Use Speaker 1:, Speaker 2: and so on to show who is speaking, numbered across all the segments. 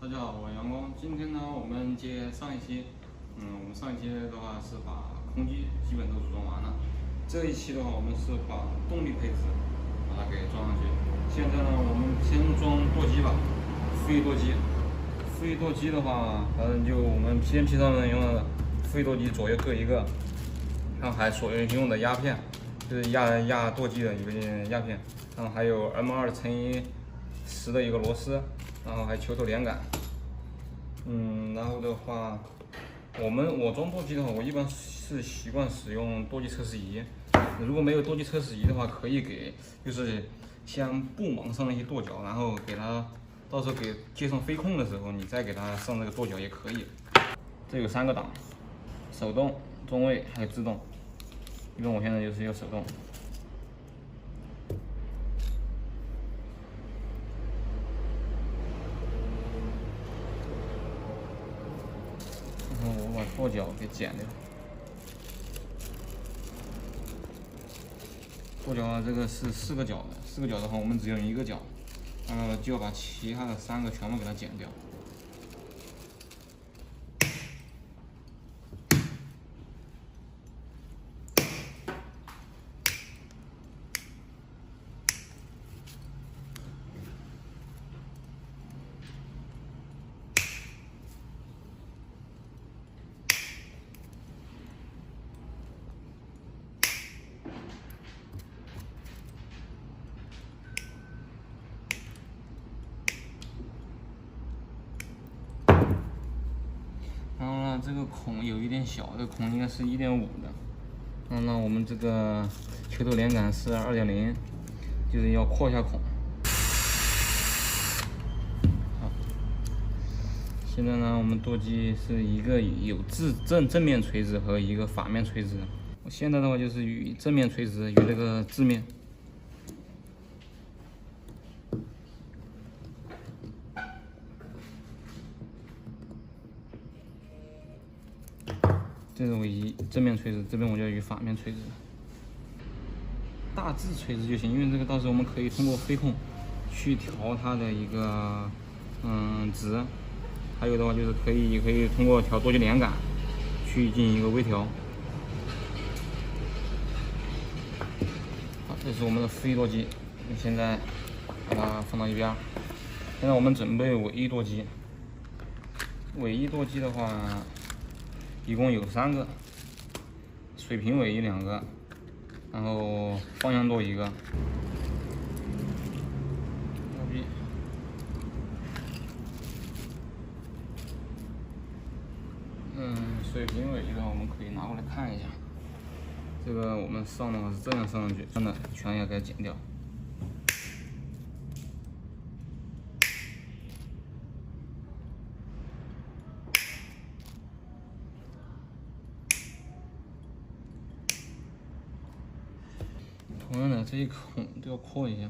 Speaker 1: 大家好，我是杨工。今天呢，我们接上一期，我们上一期的话是把空机基本都组装完了。这一期的话，我们是把动力配置把它给装上去。现在呢，我们先装舵机吧，副翼舵机。副翼舵机的话，反正就我们 PMP 上面用的副翼舵机左右各一个，然后还所用的压片，就是压舵机的一个压片，然后还有 M2×10的一个螺丝。然后还球头连杆，然后的话，我装舵机的话，我一般是习惯使用舵机测试仪。如果没有舵机测试仪的话，可以给就是像布网上那些舵脚，然后给它到时候给接上飞控的时候，你再给它上这个舵脚也可以。这有3个档，手动、中位还有自动。一般我现在就是用手动。然后我把舵脚给剪掉。舵脚啊，这个是4个脚的，4个脚的话，我们只用1个脚，就要把其他的3个全部给它剪掉。然后呢，这个孔有一点小，这个孔应该是1.5的。然后呢，我们这个球头连杆是2.0，就是要扩一下孔。好，现在呢，我们舵机是一个有正面垂直和一个反面垂直。我现在的话就是与正面垂直与这个字面。这是为一正面垂直，这边我就与反面垂直，大致垂直就行，因为这个到时候我们可以通过飞控去调它的一个值，还有的话就是可以通过调舵机连杆去进行一个微调。好，这是我们的副翼舵机，现在把它放到一边。现在我们准备尾翼舵机，尾翼舵机的话。一共有3个，水平尾翼2个，然后方向舵1个。水平尾翼的话，我们可以拿过来看一下。这个我们上的话是这样上上去，真的全要给它剪掉。同样的，这一孔都要扩一下。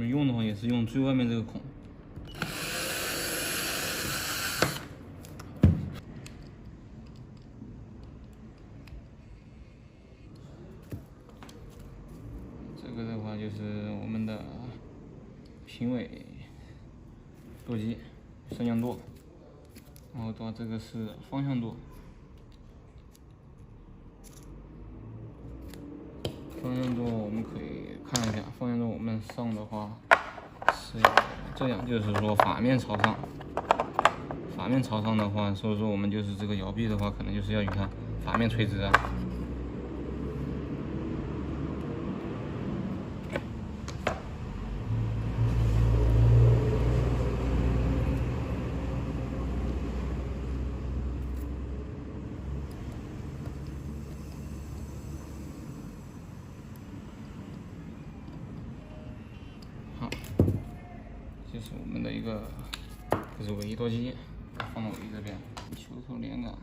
Speaker 1: 用的话也是用最外面这个孔。这个的话就是我们的平尾舵机升降舵，然后到这个是方向舵。方向舵我们可以看一下，方向舵我们上的话是这样，就是说反面朝上。反面朝上的话，所以说我们就是这个摇臂的话，可能就是要与它反面垂直啊。好，这是我们的一个，这是尾翼舵机，放到尾翼这边，球头连杆。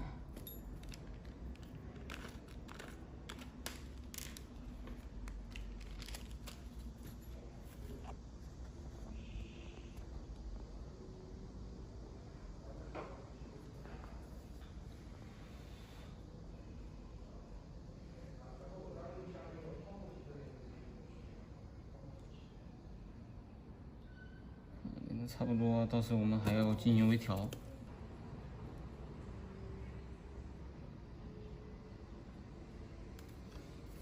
Speaker 1: 差不多，到时候我们还要进行微调。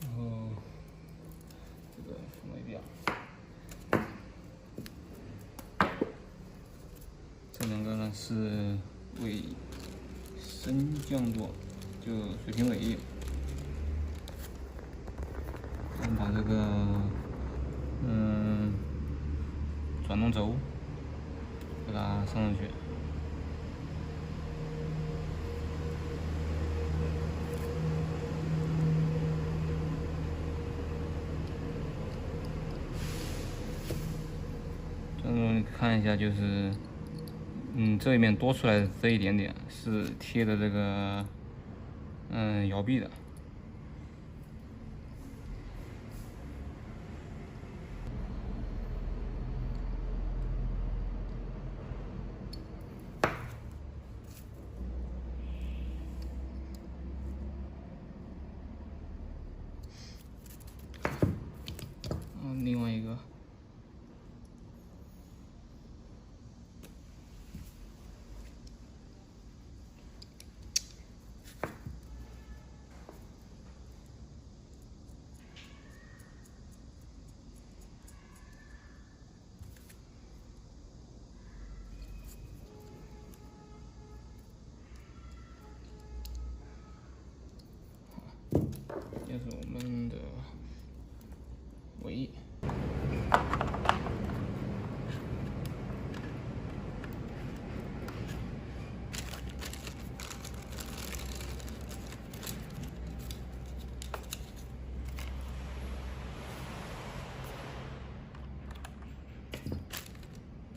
Speaker 1: 然后这个什么表，这两个呢是为升降舵，就水平尾翼。我们把这个转动轴给它上上去。你看一下，就是这一面多出来的这一点点是贴的这个摇臂的。另外一个。这是我们的尾翼。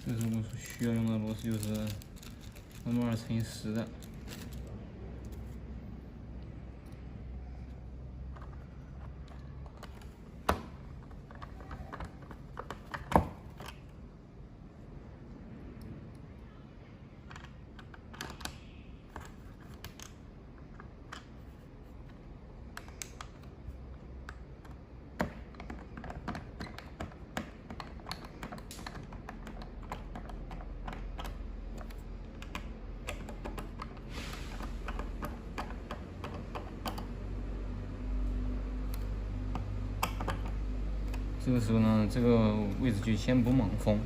Speaker 1: 这是我们所需要用的螺丝，就是2×10的。这个时候呢，这个位置就先不猛封，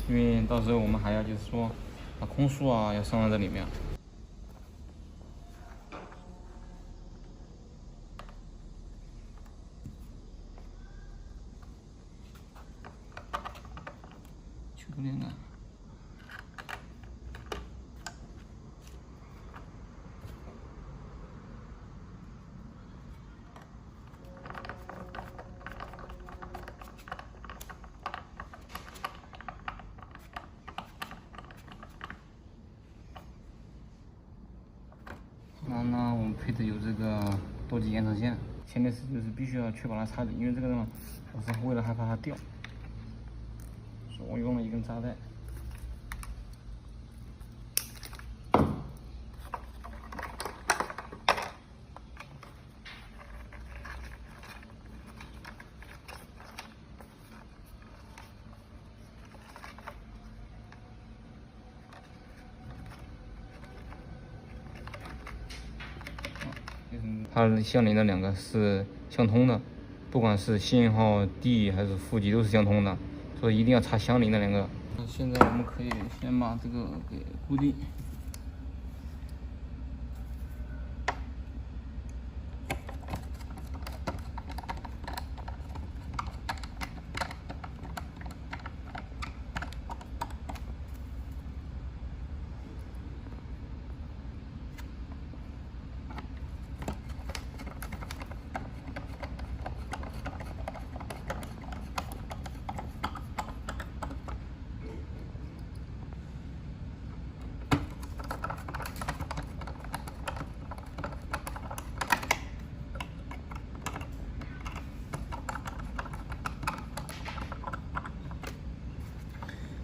Speaker 1: 因为到时候我们还要就是说把空束啊要上到这里面。去不连杆。然后呢，我们配置有这个多级延长线，前提是就是必须要确保它插紧，因为这个呢，我是为了害怕它掉，所以我用了一根扎带。它相邻的两个是相通的，不管是信号D还是负极都是相通的，所以一定要插相邻的两个。现在我们可以先把这个给固定。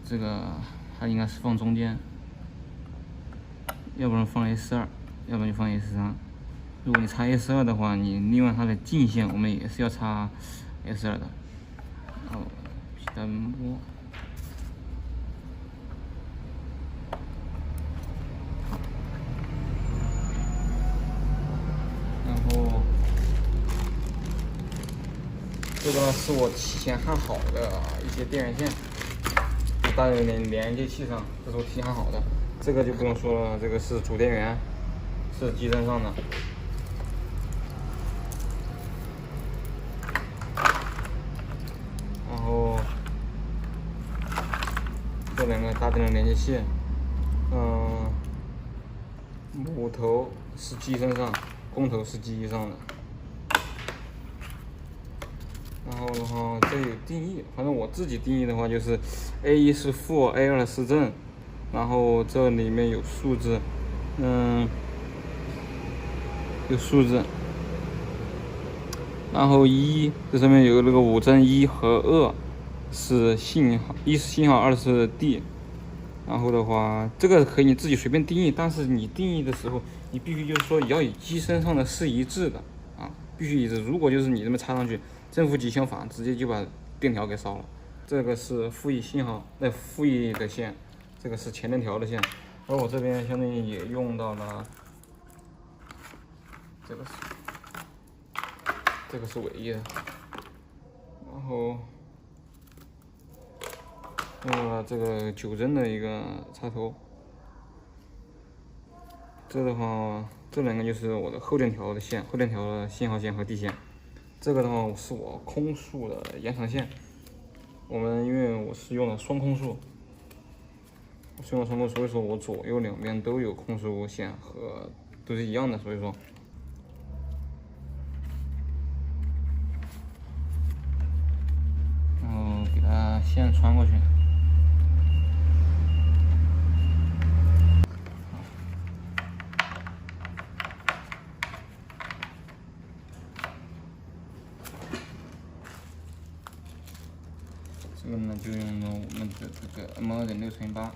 Speaker 1: 这个它应该是放中间，要不然放 S2，要不然就放 S3。如果你插 S2的话，你另外它的径线我们也是要插 S2的。然后皮单波，这个呢是我提前焊好的一些电源线，搭在连接器上，这是我提前焊好的。这个就不用说了，这个是主电源，是机身上的。然后这两个大电的连接器，母头是机身上，公头是机上的。然后的话，这有定义，反正我自己定义的话就是 A1 是负 ，A2 是正，然后这里面有数字，有数字，然后这上面有那个5正1和2是信号，1是信号，2是 D。然后的话，这个可以你自己随便定义，但是你定义的时候，你必须就是说要与机身上的是一致的啊，必须一致。如果就是你这么插上去，正负极相反，直接就把电条给烧了。这个是负1信号，负1的线，这个是前电条的线。而我这边相当于也用到了，这个是尾翼的，然后用了这个9针的一个插头。这的话，这两个就是我的后电条的线，后电条的信号线和地线。这个的话是我空束的延长线。因为我是用了双空束，所以说我左右两边都有空束线和都是一样的，所以说。然后给它线穿过去。这个呢就用了我们的这个 M2 的6×8。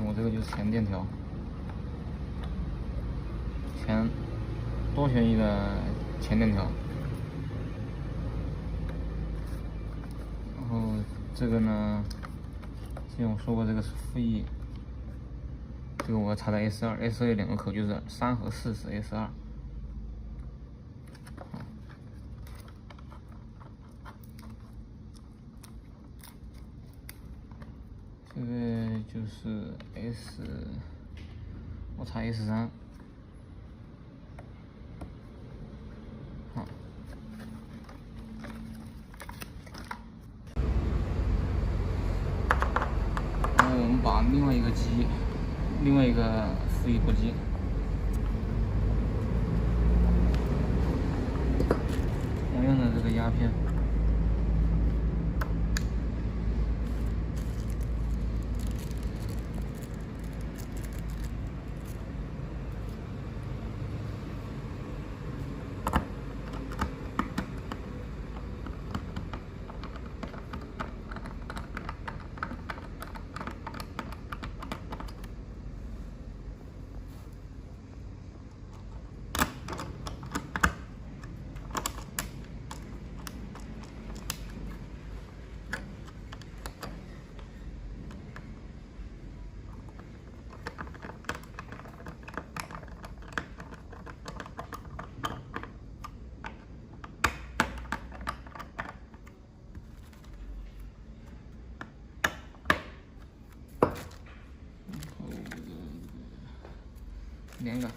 Speaker 1: 我这个就是前电条，多旋翼的前电条。然后这个呢，之前我说过这个是负1，这个我要插在 S2 有两个口，就是3和4是 S2。这个就是 我插 S3。好，然后我们把另外一个负1舵机，同样的这个压片。连杆。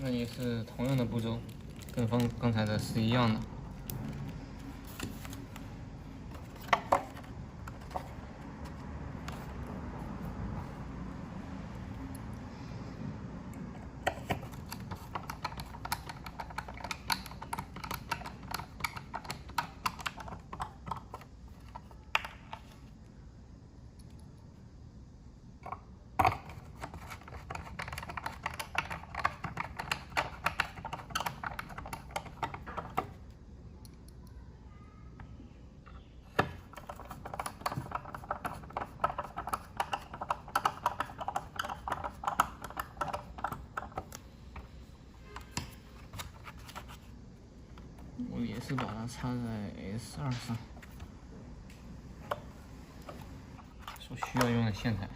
Speaker 1: 那也是同样的步骤，跟刚才的是一样的。我也是把它插在 S2上，所需要用的线材。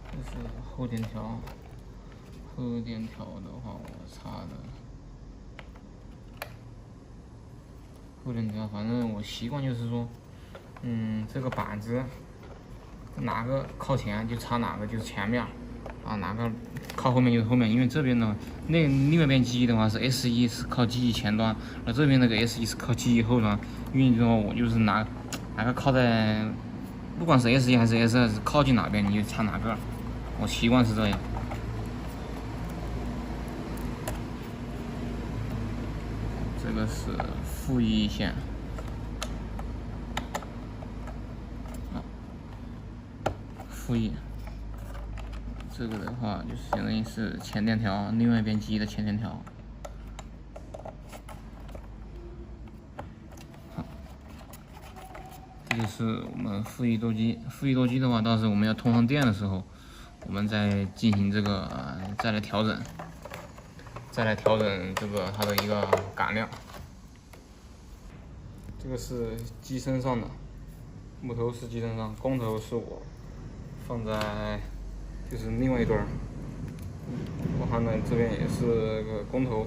Speaker 1: 这是后电条，后电条的话，我插的后电条，反正我习惯就是说，这个板子哪个靠前就插哪个就是前面，啊，哪个靠后面就是后面，因为这边呢，另外一边机翼的话是 S1是靠机翼前端，而这边那个 S1是靠机翼后端，因为之后我就是哪个靠在，不管是 S1还是 S2是靠近哪边你就插哪个。我习惯是这样。这个是负1线，负1。这个的话就是相当于是前电条，另外一边机翼的前电条。这就是我们负1舵机。负1舵机的话，到时候我们要通上电的时候。我们再进行这个再来调整这个它的一个杆量。这个是机身上的，木头是机身上，工头是我放在就是另外一端。我看呢这边也是个工头。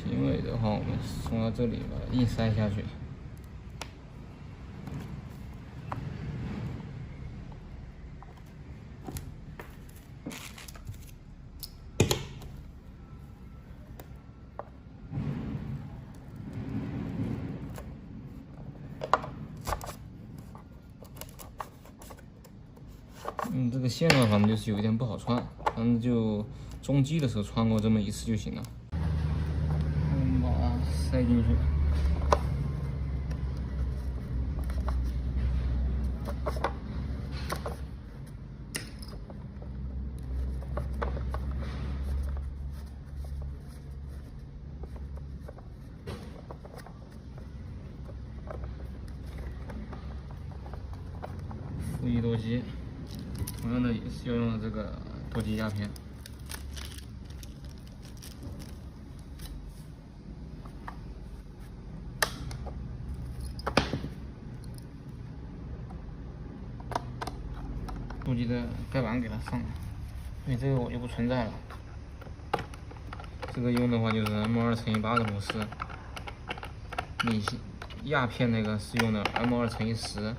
Speaker 1: 平尾的话，我们送到这里把它硬塞下去。这个线呢，反正就是有一点不好穿，反正就中机的时候穿过这么一次就行了。把它塞进去。负一多机，同样的也是要用这个多机压片。多机的盖板给它上了，所以这个我就不存在了。这个用的话就是 M2×8的模式，你压片那个是用的 M2×10。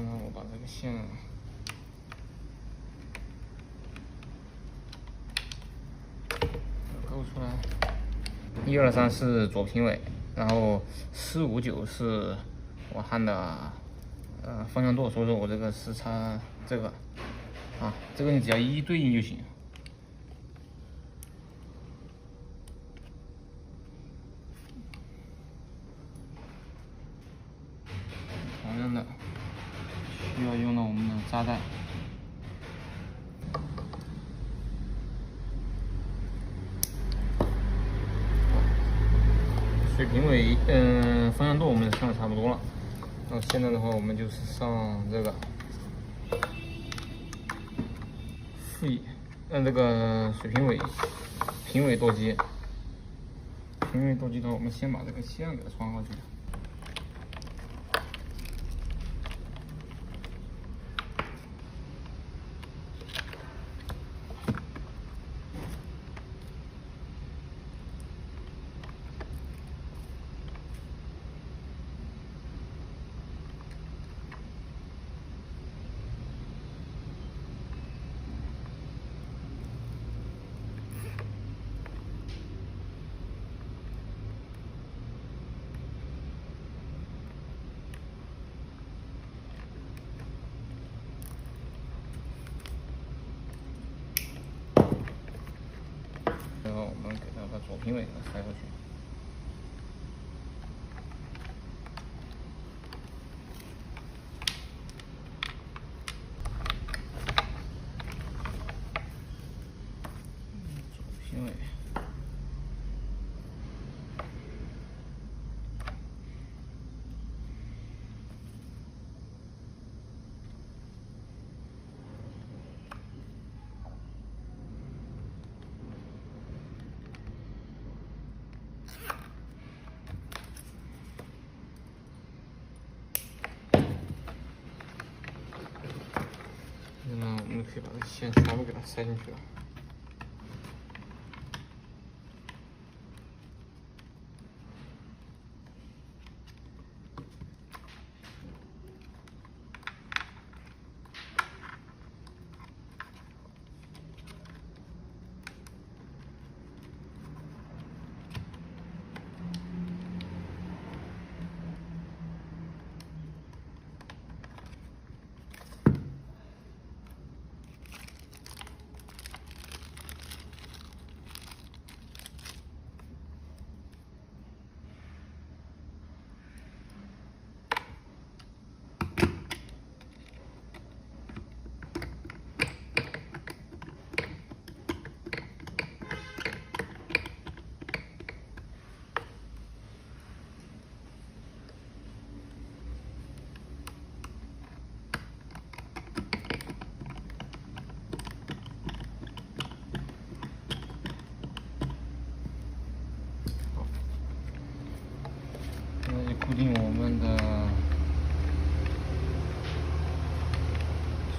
Speaker 1: 我把这个线勾出来。1、2、3是左平尾，然后4、5、9是我焊的方向舵，所以说我这个是插这个啊，这个你只要一一对应就行。同样的需要用到我们的扎带。水平尾方向舵我们上的差不多了，然后现在的话我们就是上这个这个水平尾平尾舵机。平尾舵机的话，我们先把这个线给它穿过去。然后我们给它把左平尾给它塞过去。左平尾。那我们可以把这线全部给它塞进去了。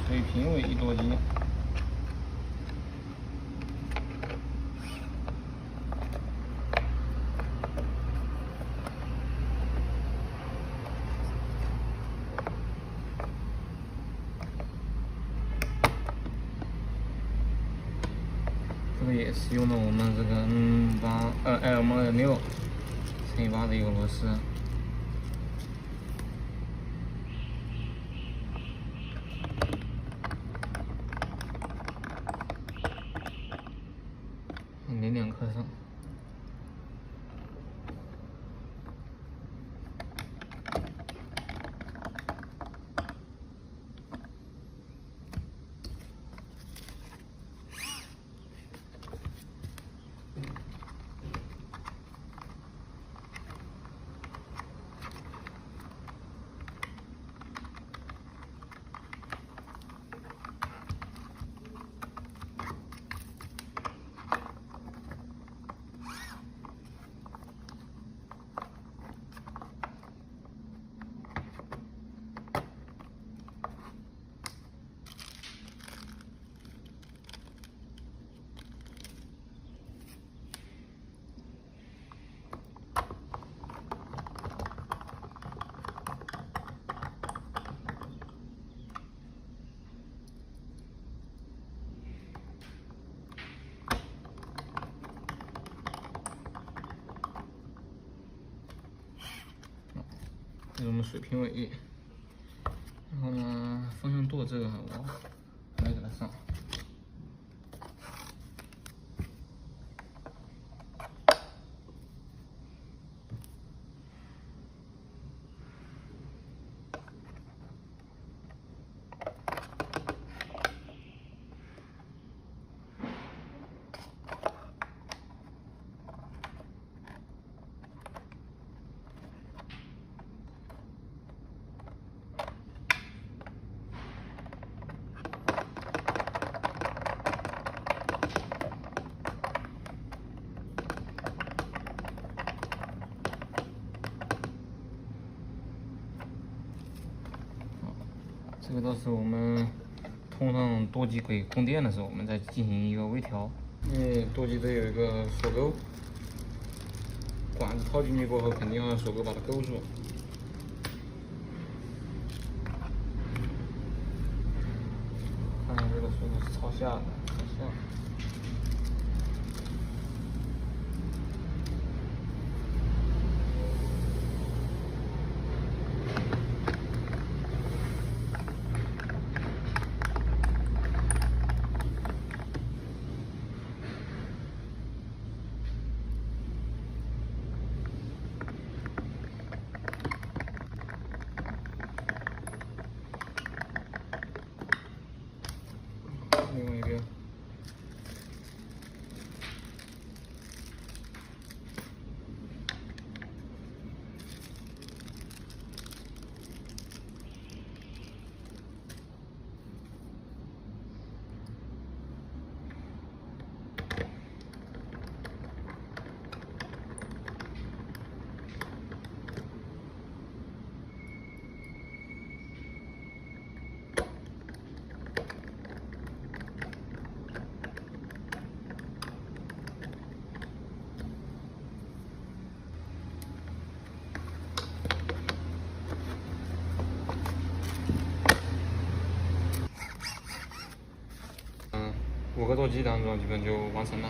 Speaker 1: 水平尾翼舵机。这个也是用的我们这个L6乘以8的一个螺丝。0.2克上。这是我们水平尾翼，然后呢，方向舵这个我来给它上。这个都是我们通上舵机轨供电的时候，我们再进行一个微调。因为舵机这有一个锁钩，管子套进去过后，肯定要用锁钩把它勾住。看看这个锁钩是朝下的，朝下。另外一边。5个舵机当中基本就完成了。